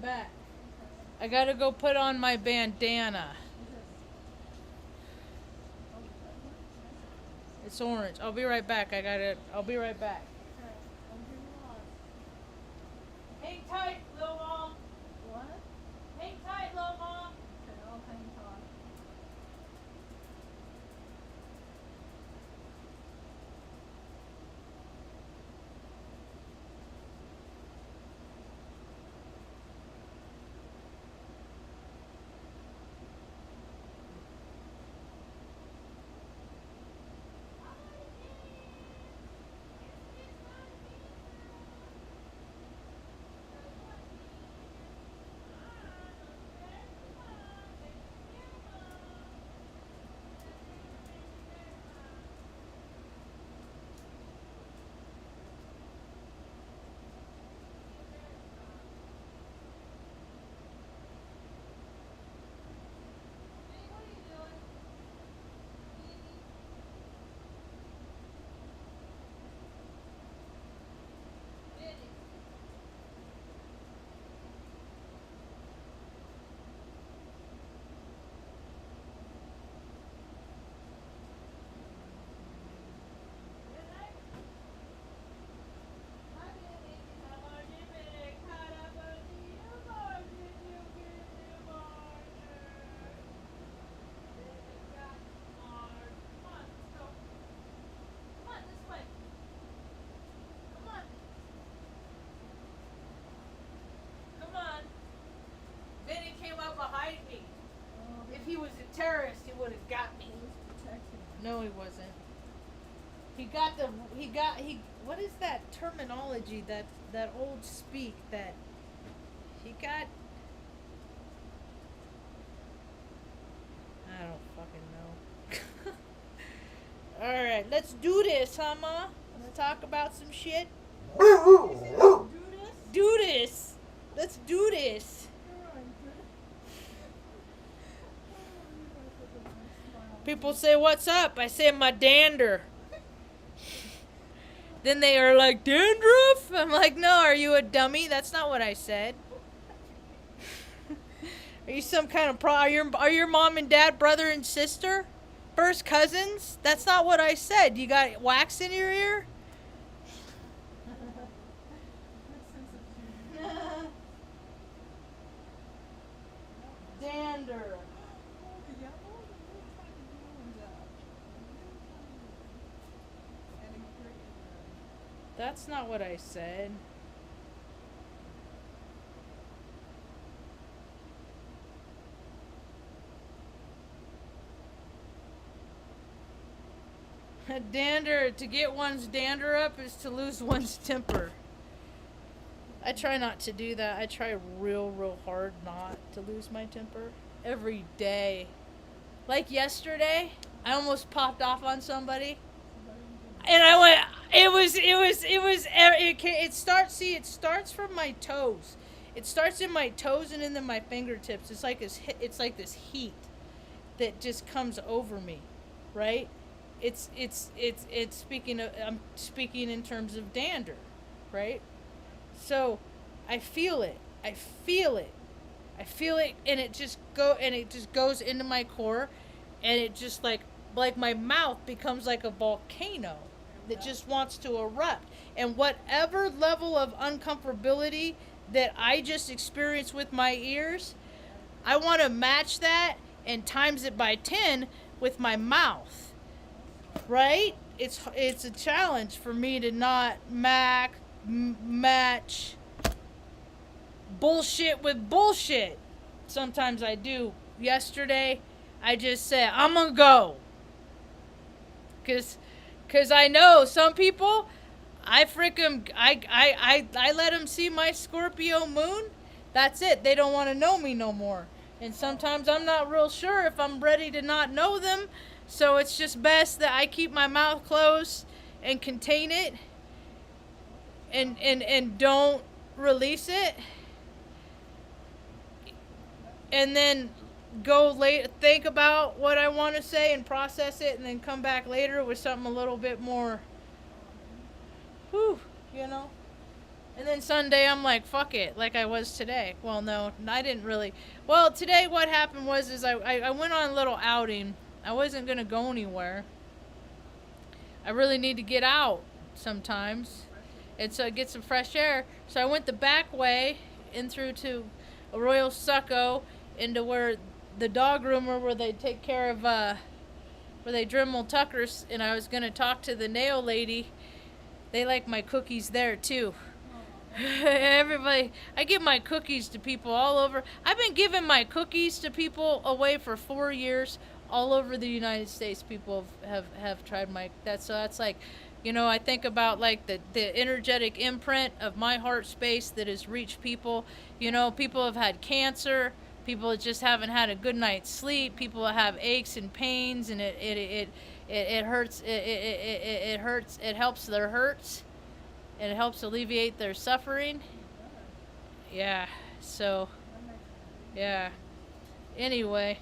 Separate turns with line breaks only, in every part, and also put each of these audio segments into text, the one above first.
back. I gotta go put on my bandana. It's orange. I'll be right back. I'll be right back. Hang tight, little mom.
What?
Hang tight, little mom.
Okay, I'll hang tight.
If he was a terrorist, he would have got me. No, he wasn't. What is that terminology, that old speak that he got? I don't fucking know. Alright, let's do this, huh, Ma? Let's talk about some shit. Do this. Let's do this. People say, what's up? I say, my dander. Then they are like, dandruff? I'm like, no, are you a dummy? That's not what I said. Are you some kind of are your mom and dad brother and sister? First cousins? That's not what I said. You got wax in your ear? Dander. That's not what I said. Dander, to get one's dander up is to lose one's temper. I try not to do that. I try real hard not to lose my temper every day. Like yesterday, I almost popped off on somebody. And I went, it starts from my toes. It starts in my toes and then my fingertips. It's like this heat that just comes over me, right? It's I'm speaking in terms of dander, right? So I feel it, and it just goes into my core, and it just like my mouth becomes like a volcano that just wants to erupt. And whatever level of uncomfortability that I just experienced with my ears, I want to match that and times it by 10 with my mouth. Right? It's a challenge for me to not match bullshit with bullshit. Sometimes I do. Yesterday, I just said, I'm gonna go. Cause I know some people, I let them see my Scorpio moon. That's it. They don't want to know me no more. And sometimes I'm not real sure if I'm ready to not know them. So it's just best that I keep my mouth closed and contain it and don't release it. And then think about what I want to say and process it, and then come back later with something a little bit more, And then Sunday, I'm like, fuck it, like I was today. Well, no, I didn't really. Well, today what happened was I went on a little outing. I wasn't going to go anywhere. I really need to get out sometimes. And so get some fresh air. So I went the back way in through to Arroyo Succo into where the dog groomer where they take care of, where they Dremel Tuckers. And I was going to talk to the nail lady. They like my cookies there too. Everybody, I give my cookies to people all over. I've been giving my cookies to people away for 4 years, all over the United States. People have tried my that's like, you know, I think about like the energetic imprint of my heart space that has reached people. You know, people have had cancer. People just haven't had a good night's sleep. People have aches and pains, and it hurts. It hurts. It helps their hurts. And it helps alleviate their suffering. Yeah, so, yeah. Anyway,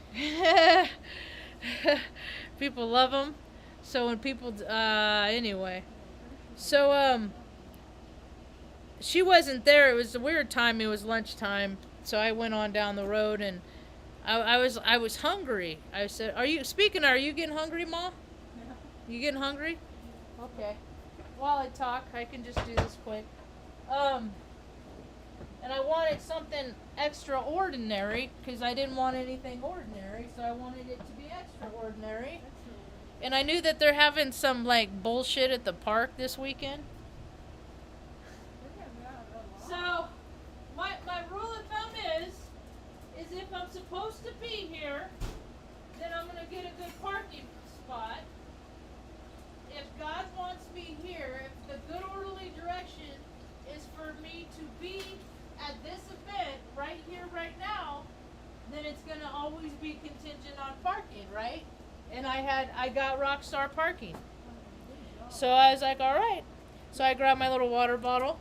people love them. So when people, anyway. So, she wasn't there. It was a weird time. It was lunchtime. So I went on down the road and I was hungry. I said, are you getting hungry, Ma? You getting hungry? Okay. While I talk, I can just do this quick. And I wanted something extraordinary because I didn't want anything ordinary, so I wanted it to be extraordinary. And I knew that they're having some like bullshit at the park this weekend. So my rule of thumb is if I'm supposed to be here, then I'm gonna get a good parking spot. If God wants me here, if the good orderly direction is for me to be at this event right here, right now, then it's going to always be contingent on parking, right? And I got Rockstar parking. So I was like, all right. So I grabbed my little water bottle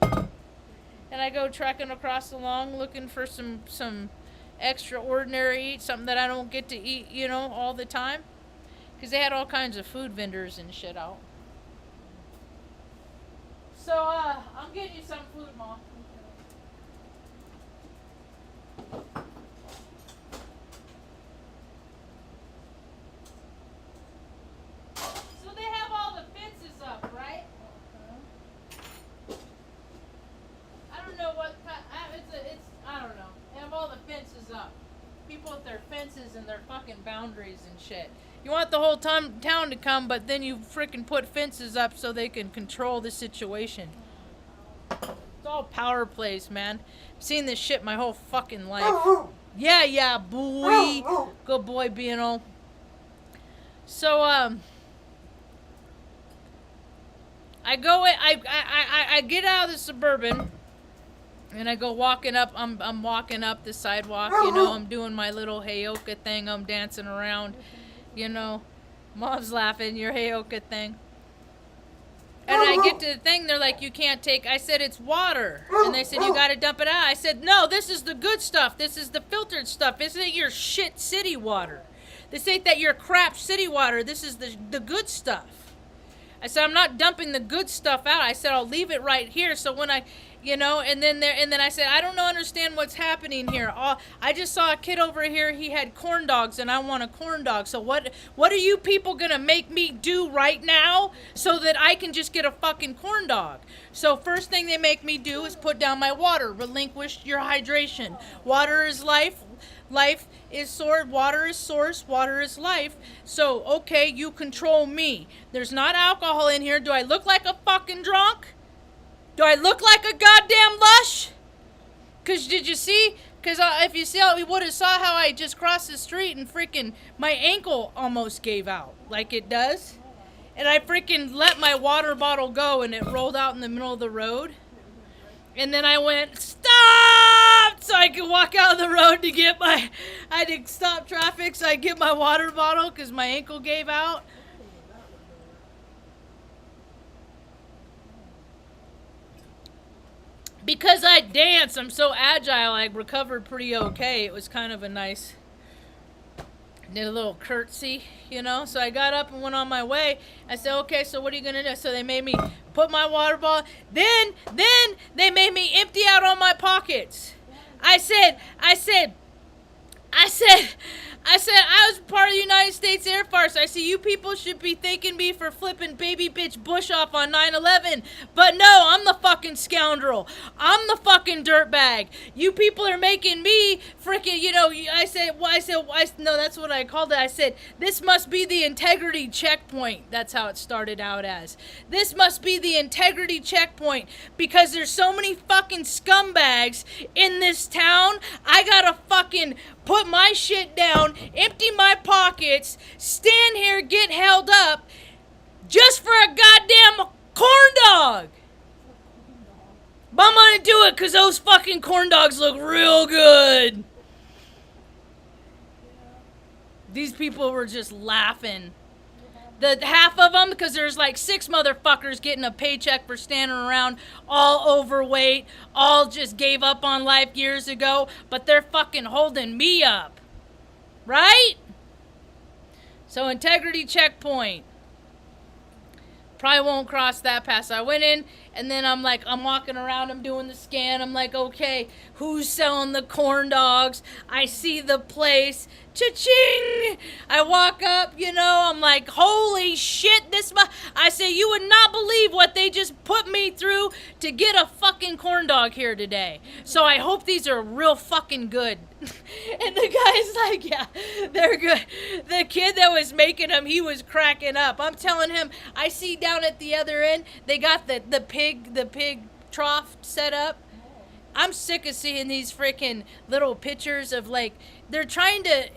and I go trekking across the lawn looking for some extraordinary eat, something that I don't get to eat, you know, all the time. Because they had all kinds of food vendors and shit out. So, I'm getting you some food, Mom. So they have all the fences up, right? I don't know what kind, I don't know. They have all the fences up. People with their fences and their fucking boundaries and shit. You want the whole town to come, but then you freaking put fences up so they can control the situation. It's all power plays, man. I've seen this shit my whole fucking life. Yeah, boy. Good boy, Beano. So, I get out of the Suburban, and I go walking up. I'm walking up the sidewalk, you know. I'm doing my little Heyoka thing. I'm dancing around. You know, Mom's laughing, your Heyoka thing. And I get to the thing, they're like, you can't take, I said, it's water. And they said, you gotta dump it out. I said, no, this is the good stuff. This is the filtered stuff. This ain't your shit city water. This ain't that your crap city water. This is the good stuff. I said, I'm not dumping the good stuff out. I said, I'll leave it right here. So when I, you know, and then I said, I don't understand what's happening here. I just saw a kid over here. He had corn dogs, and I want a corn dog. So what are you people gonna make me do right now so that I can just get a fucking corn dog? So first thing they make me do is put down my water. Relinquish your hydration. Water is life. Life is source, water is source, water is life. So, okay, you control me. There's not alcohol in here. Do I look like a fucking drunk? Do I look like a goddamn lush? Because did you see? Because if you see, we would have saw how I just crossed the street and freaking my ankle almost gave out like it does. And I freaking let my water bottle go and it rolled out in the middle of the road. And then I went, stop! So I could walk out of the road to get I had to stop traffic so I get my water bottle because my ankle gave out. Because I dance, I'm so agile, I recovered pretty okay. It was kind of a nice Did a little curtsy, So I got up and went on my way. I said, okay, so what are you going to do? So they made me put my water bottle. Then they made me empty out all my pockets. I said, I was part of the United States Air Force. I said, you people should be thanking me for flipping baby bitch Bush off on 9/11. But no, I'm the fucking scoundrel. I'm the fucking dirtbag. You people are making me freaking, no, that's what I called it. I said, this must be the integrity checkpoint. That's how it started out as. This must be the integrity checkpoint because there's so many fucking scumbags in this town. I gotta fucking put my shit down, empty my pockets, stand here, get held up, just for a goddamn corn dog. But I'm gonna do it because those fucking corn dogs look real good. These people were just laughing. The half of them, because there's like 6 motherfuckers getting a paycheck for standing around, all overweight, all just gave up on life years ago, but they're fucking holding me up. Right? So integrity checkpoint. Probably won't cross that pass. I went in, and then I'm walking around, I'm doing the scan. I'm like, okay, who's selling the corn dogs? I see the place. Cha-ching! I walk up, I'm like, holy shit, I say, you would not believe what they just put me through to get a fucking corn dog here today. So I hope these are real fucking good. And the guy's like, yeah, they're good. The kid that was making them, he was cracking up. I'm telling him, I see down at the other end, they got the pig trough set up. I'm sick of seeing these freaking little pictures of they're trying to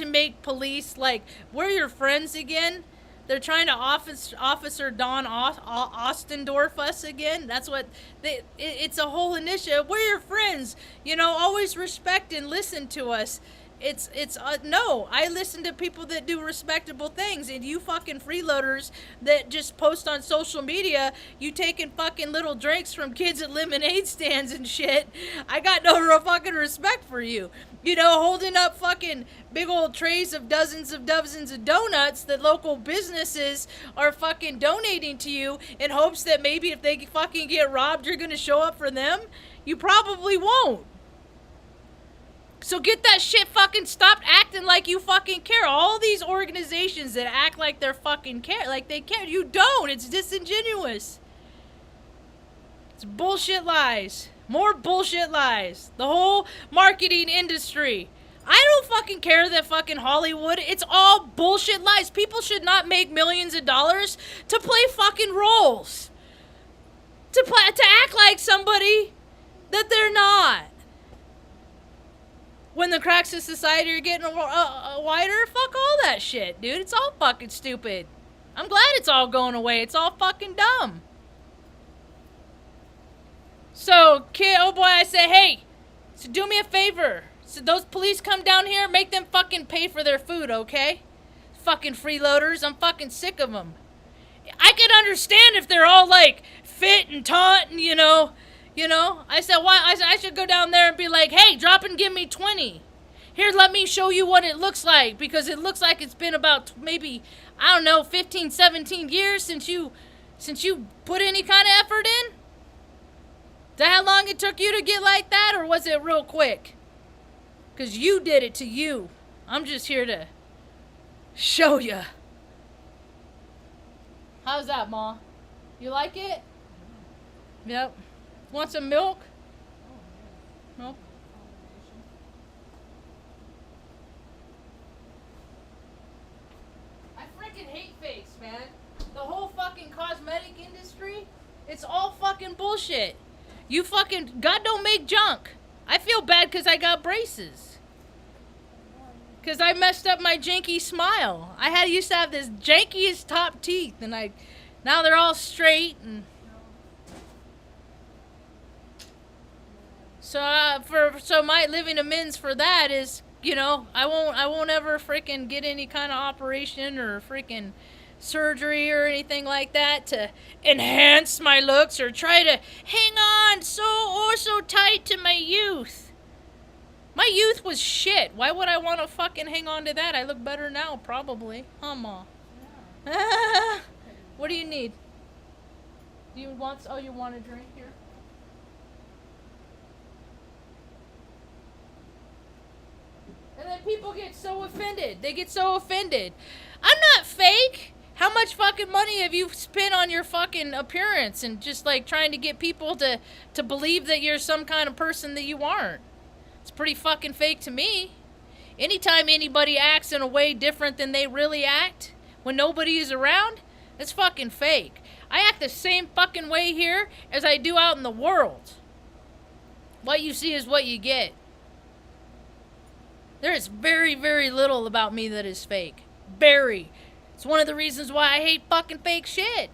make police like we're your friends again. They're trying to Officer Don Ostendorf us again. That's what it's a whole initiative. We're your friends. Always respect and listen to us. No, I listen to people that do respectable things, and you fucking freeloaders that just post on social media, you taking fucking little drinks from kids at lemonade stands and shit. I got no real fucking respect for you. Holding up fucking big old trays of dozens of donuts that local businesses are fucking donating to you in hopes that maybe if they fucking get robbed, you're gonna show up for them. You probably won't. So get that shit fucking stopped acting like you fucking care. All these organizations that act like they're fucking care, like they care. You don't. It's disingenuous. It's bullshit lies. More bullshit lies. The whole marketing industry. I don't fucking care that fucking Hollywood. It's all bullshit lies. People should not make millions of dollars to play fucking roles. To act like somebody that they're not. When the cracks of society are getting wider, fuck all that shit, dude. It's all fucking stupid. I'm glad it's all going away. It's all fucking dumb. So, kid, oh boy, I say, hey, so do me a favor. So those police come down here, make them fucking pay for their food, okay? Fucking freeloaders, I'm fucking sick of them. I could understand if they're all fit and taut and I said, why? I should go down there and be like, hey, drop and give me 20. Here, let me show you what it looks like. Because it looks like it's been about maybe, 15, 17 years since you put any kind of effort in. Is that how long it took you to get like that? Or was it real quick? Because you did it to you. I'm just here to show you. How's that, Ma? You like it? Yep. Want some milk? Nope. I freaking hate fakes, man. The whole fucking cosmetic industry, it's all fucking bullshit. God don't make junk. I feel bad because I got braces. Because I messed up my janky smile. I used to have this jankiest top teeth, and now they're all straight and... So my living amends for that is, I won't ever freaking get any kind of operation or freaking surgery or anything like that to enhance my looks or try to hang on so tight to my youth. My youth was shit. Why would I want to fucking hang on to that? I look better now, probably. Huh, Ma? Yeah. What do you need? Do you want... Oh, you want a drink here? And then people get so offended. They get so offended. I'm not fake. How much fucking money have you spent on your fucking appearance and just like trying to get people to believe that you're some kind of person that you aren't? It's pretty fucking fake to me. Anytime anybody acts in a way different than they really act when nobody is around, it's fucking fake. I act the same fucking way here as I do out in the world. What you see is what you get. There is very, very little about me that is fake. Very. It's one of the reasons why I hate fucking fake shit.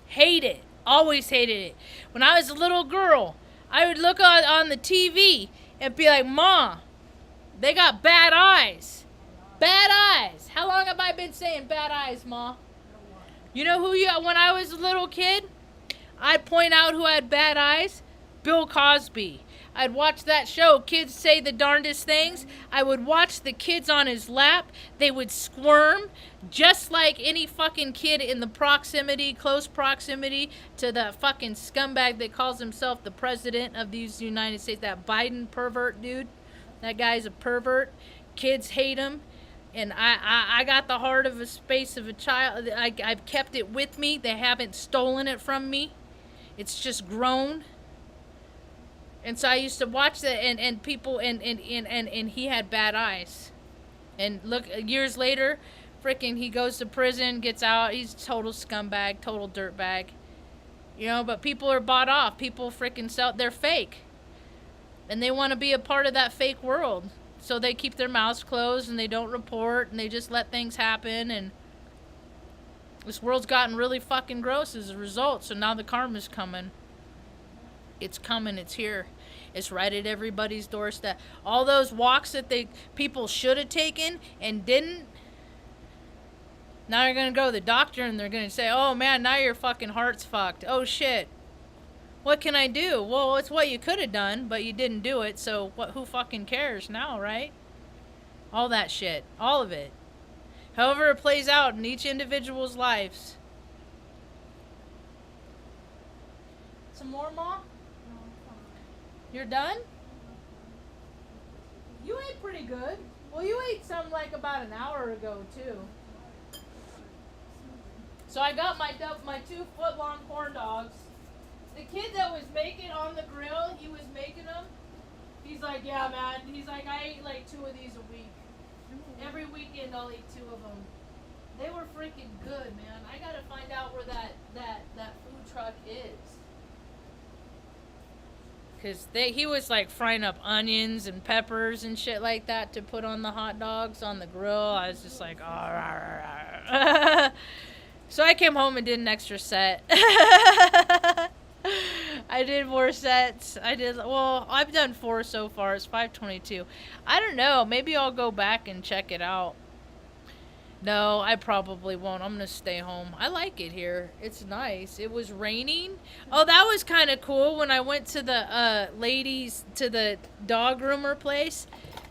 Hate it. Always hated it. When I was a little girl, I would look on the TV and be like, Ma, they got bad eyes. Bad eyes. How long have I been saying bad eyes, Ma? You know who when I was a little kid, I'd point out who had bad eyes? Bill Cosby. I'd watch that show, Kids Say the Darndest Things. I would watch the kids on his lap. They would squirm just like any fucking kid in the close proximity to the fucking scumbag that calls himself the president of these United States. That Biden pervert dude. That guy's a pervert. Kids hate him. And I got the heart of a space of a child. I've kept it with me. They haven't stolen it from me. It's just grown. And so I used to watch that, and people, and he had bad eyes. And look, years later, freaking, he goes to prison, gets out, he's total scumbag, total dirtbag. You know, but people are bought off. People freaking they're fake. And they want to be a part of that fake world. So they keep their mouths closed, and they don't report, and they just let things happen, and this world's gotten really fucking gross as a result, so now the karma's coming. It's coming, it's here. It's right at everybody's doorstep. All those walks that people should have taken and didn't, now you're going to go to the doctor and they're going to say, oh man, now your fucking heart's fucked. Oh shit. What can I do? Well, it's what you could have done, but you didn't do it, so who fucking cares now, right? All that shit. All of it. However it plays out in each individual's lives. Some more, Ma? You're done? You ate pretty good. Well, you ate some like about an hour ago, too. So I got my 2-foot-long corn dogs. The kid that was making on the grill, he was making them. He's like, yeah, man. He's like, I eat like 2 of these a week. Every weekend I'll eat 2 of them. They were freaking good, man. I gotta find out where that food truck is. Because he was like frying up onions and peppers and shit like that to put on the hot dogs on the grill. I was just like, oh. So I came home and did an extra set. I did more sets. I've done 4 so far. It's 5:22. I don't know. Maybe I'll go back and check it out. No, I probably won't. I'm going to stay home. I like it here. It's nice. It was raining. Oh, that was kind of cool. When I went to the to the dog groomer place,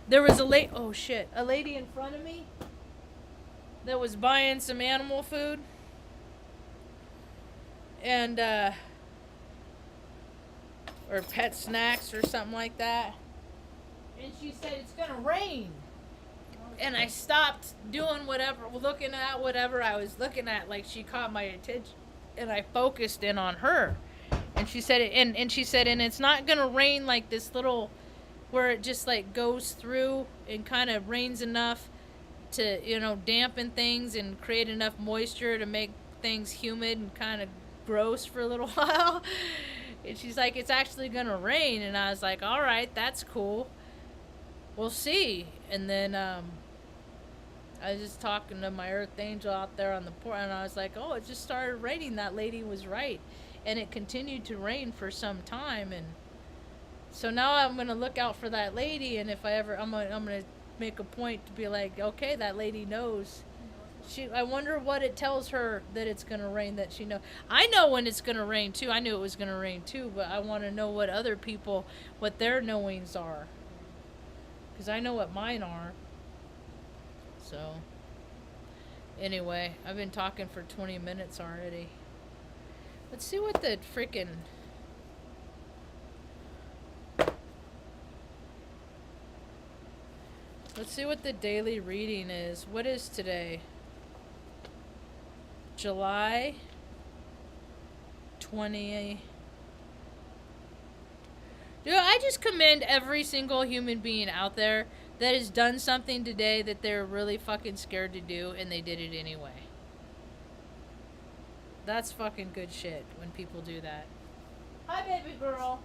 there was a lady in front of me that was buying some animal food. And, or pet snacks or something like that. And she said, it's going to rain. And I stopped doing looking at whatever I was looking at, like she caught my attention, and I focused in on her. And she said, and she said, and it's not gonna rain like this little, where it just like goes through and kind of rains enough to, dampen things and create enough moisture to make things humid and kind of gross for a little while. And she's like, it's actually gonna rain. And I was like, all right, that's cool. We'll see. And then I was just talking to my earth angel out there on the porch, and I was like, oh, it just started raining. That lady was right. And it continued to rain for some time. And so now I'm going to look out for that lady, and if I ever, I'm going to make a point to be like, okay, that lady knows. I wonder what it tells her that it's going to rain, that she knows. I know when it's going to rain, too. I knew it was going to rain, too, but I want to know what other people, what their knowings are. Because I know what mine are. So, anyway, I've been talking for 20 minutes already. Let's see what the freaking... Let's see what the daily reading is. What is today? July 20. You know, I just commend every single human being out there that has done something today that they're really fucking scared to do, and they did it anyway. That's fucking good shit when people do that. Hi, baby girl.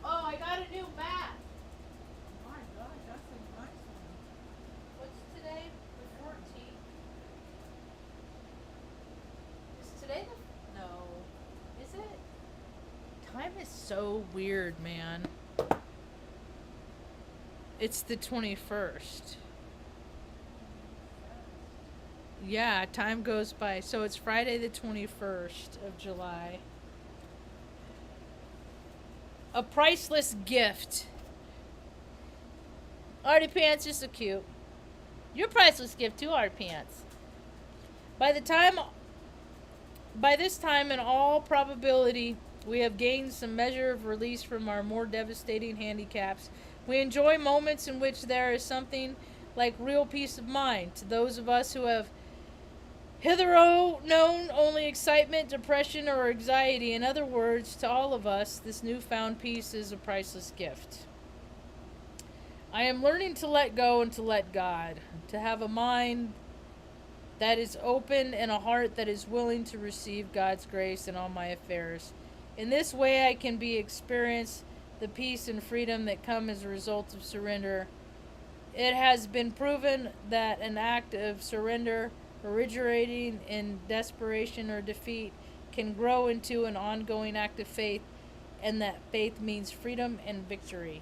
Oh, I got a new map. My God, that's a nice one. What's today? The 14th. Is today the... No. Is it? Time is so weird, man. It's the 21st. Yeah, time goes by. So it's Friday the 21st of July. A priceless gift. Artie Pants is so cute. Your priceless gift too, Artie Pants. By this time, in all probability, we have gained some measure of release from our more devastating handicaps. We enjoy moments in which there is something like real peace of mind. To those of us who have hitherto known only excitement, depression, or anxiety, in other words, to all of us, this newfound peace is a priceless gift. I am learning to let go and to let God, to have a mind that is open and a heart that is willing to receive God's grace in all my affairs. In this way, I can experience the peace and freedom that come as a result of surrender. It has been proven that an act of surrender originating in desperation or defeat can grow into an ongoing act of faith, and that faith means freedom and victory.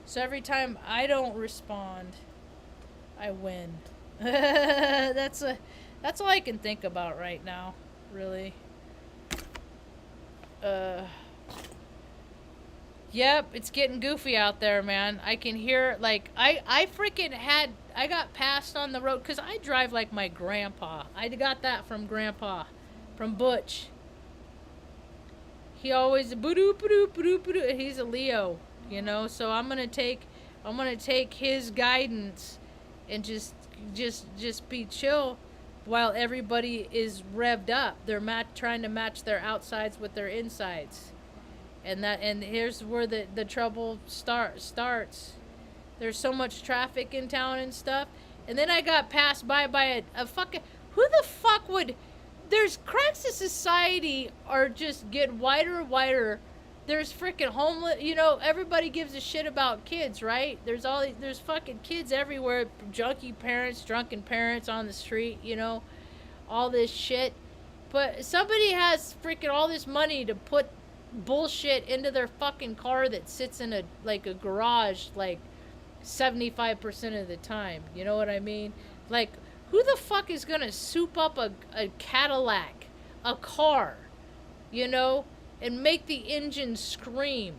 So every time I don't respond, I win. That's all I can think about right now, really. Yep, it's getting goofy out there, man. I can hear, like, I got passed on the road, because I drive like my grandpa. I got that from Grandpa, from Butch. He always, boo-doo, boo-doo, boo-doo, boo-doo. He's a Leo, you know, so I'm gonna take his guidance and just be chill while everybody is revved up. They're trying to match their outsides with their insides. And here's where the trouble starts. There's so much traffic in town and stuff. And then I got passed by a fucking... Who the fuck would... There's crimes in society are just get wider and wider. There's freaking homeless... You know, everybody gives a shit about kids, right? There's fucking kids everywhere. Junkie parents, drunken parents on the street, you know. All this shit. But somebody has freaking all this money to put bullshit into their fucking car that sits in a garage like 75% of the time. You know what I mean? Like, who the fuck is gonna soup up a Cadillac, a car, you know, and make the engine scream?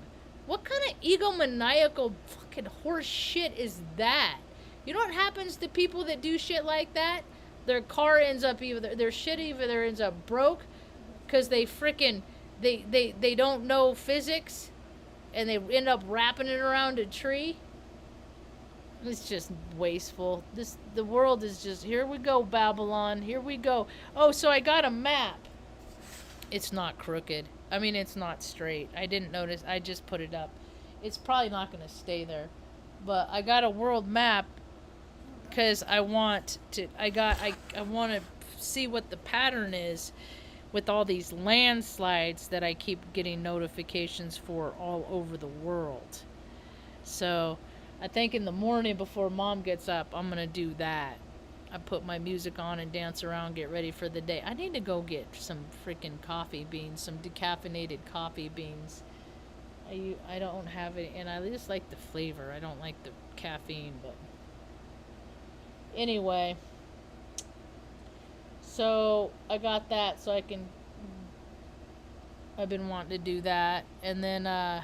What kind of egomaniacal fucking horse shit is that? You know what happens to people that do shit like that? Their car ends up their shit either ends up broke because they freaking they don't know physics, and they end up wrapping it around a tree. It's just wasteful. The world is just, here we go, Babylon, here we go. Oh, so I got a map. It's not crooked. I mean, it's not straight. I didn't notice. I just put it up. It's probably not going to stay there. But I got a world map because I want to see what the pattern is with all these landslides that I keep getting notifications for all over the world. So I think in the morning before Mom gets up, I'm going to do that. I put my music on and dance around, get ready for the day. I need to go get some freaking coffee beans, some decaffeinated coffee beans. I don't have it, and I just like the flavor. I don't like the caffeine, but anyway. So I got that, so I've been wanting to do that. And then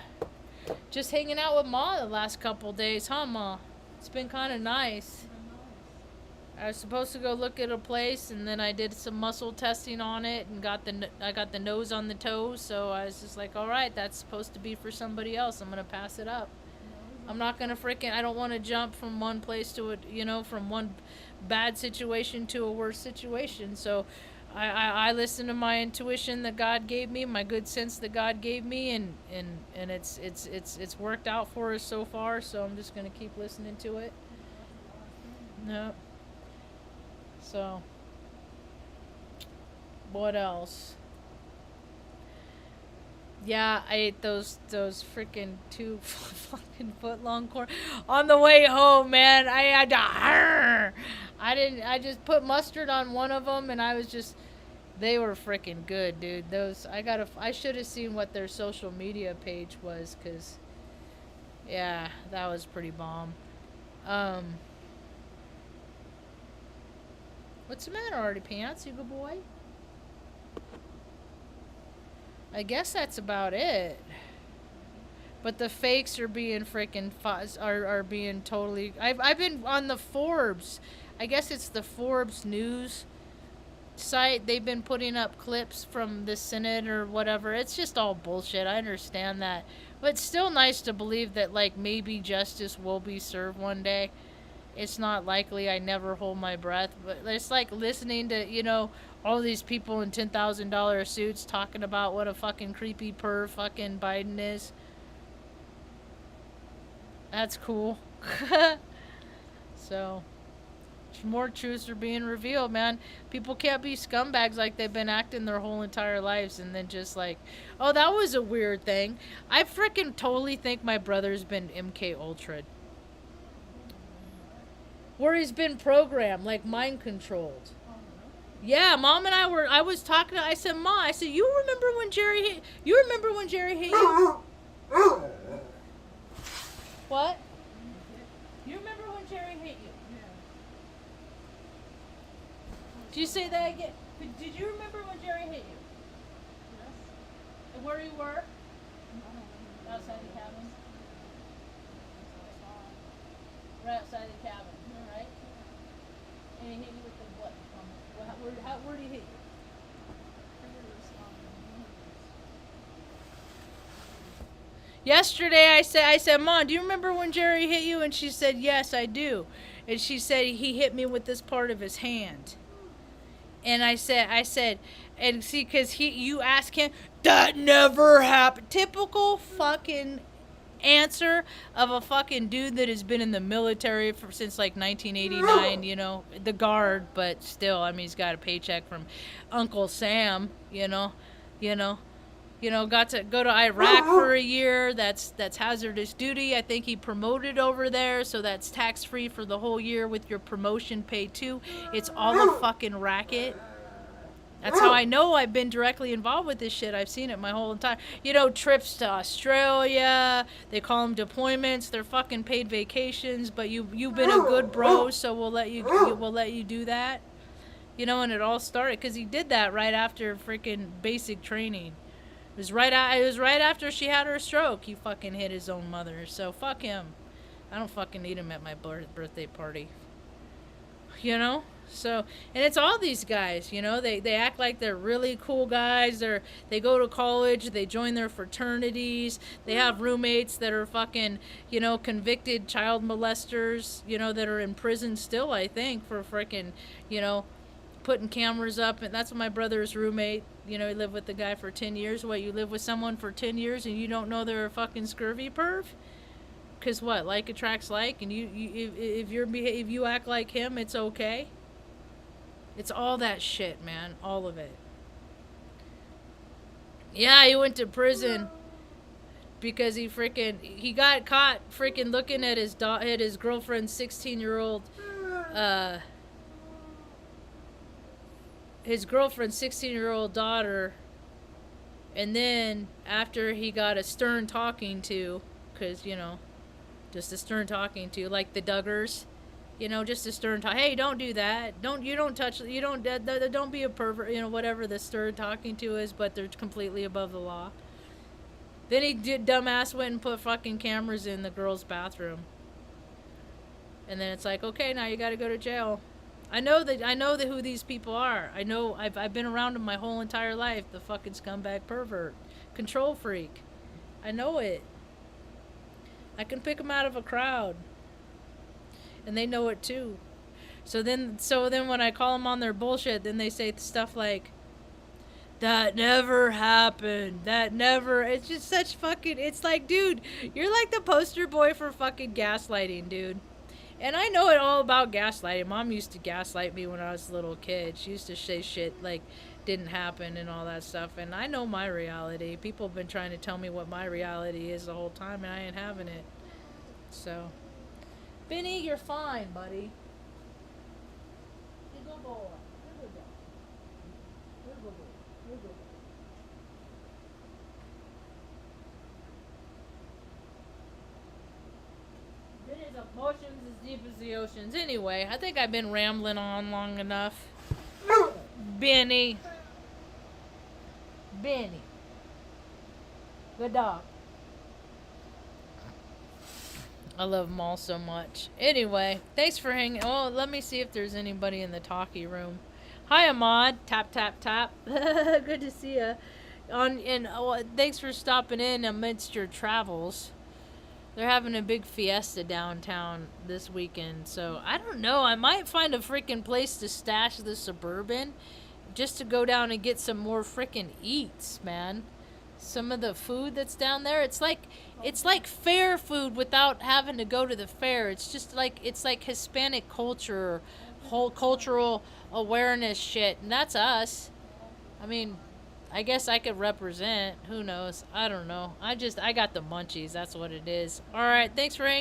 just hanging out with Ma the last couple days, huh, Ma? It's been kind of nice. I was supposed to go look at a place, and then I did some muscle testing on it, and I got the nose on the toes. So I was just like, all right, that's supposed to be for somebody else. I'm gonna pass it up. I'm not gonna freaking. I don't want to jump from one place to from one bad situation to a worse situation. So I listen to my intuition that God gave me, my good sense that God gave me, and it's worked out for us so far. So I'm just gonna keep listening to it. No. So, what else? Yeah, I ate those freaking 2 fucking foot long corn on the way home, man. I had to. I just put mustard on one of them, and I was just. They were freaking good, dude. I should have seen what their social media page was, cause. Yeah, that was pretty bomb. What's the matter, Artie Pants? You good boy? I guess that's about it. But the fakes are being freaking are being totally. I've been on the Forbes. I guess it's the Forbes news site. They've been putting up clips from the Senate or whatever. It's just all bullshit. I understand that, but it's still nice to believe that like maybe justice will be served one day. It's not likely. I never hold my breath, but it's like listening to all these people in $10,000 suits talking about what a fucking creepy perv fucking Biden is. That's cool. So more truths are being revealed, man. People can't be scumbags like they've been acting their whole entire lives, and then just like, oh, that was a weird thing. I freaking totally think my brother's been MK Ultra. Where he's been programmed, like mind controlled. Yeah, Mom and I was talking. I said, Ma, you remember when Jerry hit you? What? You remember when Jerry hit you? Did you say that again? Did you remember when Jerry hit you? Yes. And where you were? Outside the cabin. Right outside the cabin. Right? And he hit you with the what? Where did he hit you? Yesterday I said, Mom, do you remember when Jerry hit you? And she said, yes, I do. And she said he hit me with this part of his hand. And I said, and see, because you ask him, that never happened. Typical fucking answer of a fucking dude that has been in the military since like 1989, the guard, but still, I mean, he's got a paycheck from Uncle Sam, got to go to Iraq for a year. That's hazardous duty. I think he promoted over there, so that's tax-free for the whole year with your promotion pay too. It's all a fucking racket. That's how I know I've been directly involved with this shit. I've seen it my whole entire, trips to Australia. They call them deployments. They're fucking paid vacations. But you've been a good bro, so we'll let you do that. And it all started because he did that right after freaking basic training. It was right after she had her stroke. He fucking hit his own mother. So fuck him. I don't fucking need him at my birthday party. So, and it's all these guys, they act like they're really cool guys. They go to college, they join their fraternities, they have roommates that are fucking, convicted child molesters, that are in prison still, I think, for freaking, putting cameras up. And that's my brother's roommate. He lived with the guy for 10 years. What, you live with someone for 10 years and you don't know they're a fucking scurvy perv? Because what, like attracts like, and if you act like him, it's okay. It's all that shit, man. All of it. Yeah, he went to prison because he got caught freaking looking at his girlfriend's 16-year-old daughter. And then after he got a stern talking to, because just a stern talking to, like the Duggars. Just a stern talk. Hey, don't do that. Don't be a pervert. Whatever the stern talking to is, but they're completely above the law. Then dumbass went and put fucking cameras in the girl's bathroom. And then it's like, okay, now you got to go to jail. I know that who these people are. I've been around them my whole entire life. The fucking scumbag pervert, control freak. I know it. I can pick them out of a crowd, and they know it too. So then when I call them on their bullshit, then they say stuff like, "That never happened. That never." It's just such fucking. It's like, dude, you're like the poster boy for fucking gaslighting, dude. And I know it all about gaslighting. Mom used to gaslight me when I was a little kid. She used to say shit like didn't happen and all that stuff. And I know my reality. People have been trying to tell me what my reality is the whole time, and I ain't having it. So, Benny, you're fine, buddy. You're a good boy. You're a good boy. You're a good boy. You're a good boy. Benny's emotions as deep as the oceans. Anyway, I think I've been rambling on long enough. Benny. Benny. Good dog. I love them all so much. Anyway, thanks for hanging. Oh, let me see if there's anybody in the talkie room. Hi, Ahmad. Tap, tap, tap. Good to see you. Thanks for stopping in amidst your travels. They're having a big fiesta downtown this weekend, so I don't know. I might find a freaking place to stash the Suburban just to go down and get some more freaking eats, man. Some of the food that's down there, it's like fair food without having to go to the fair. It's like Hispanic culture, whole cultural awareness shit, and that's us. I mean, I guess I could represent. Who knows? I don't know. I got the munchies. That's what it is. All right. Thanks for hanging.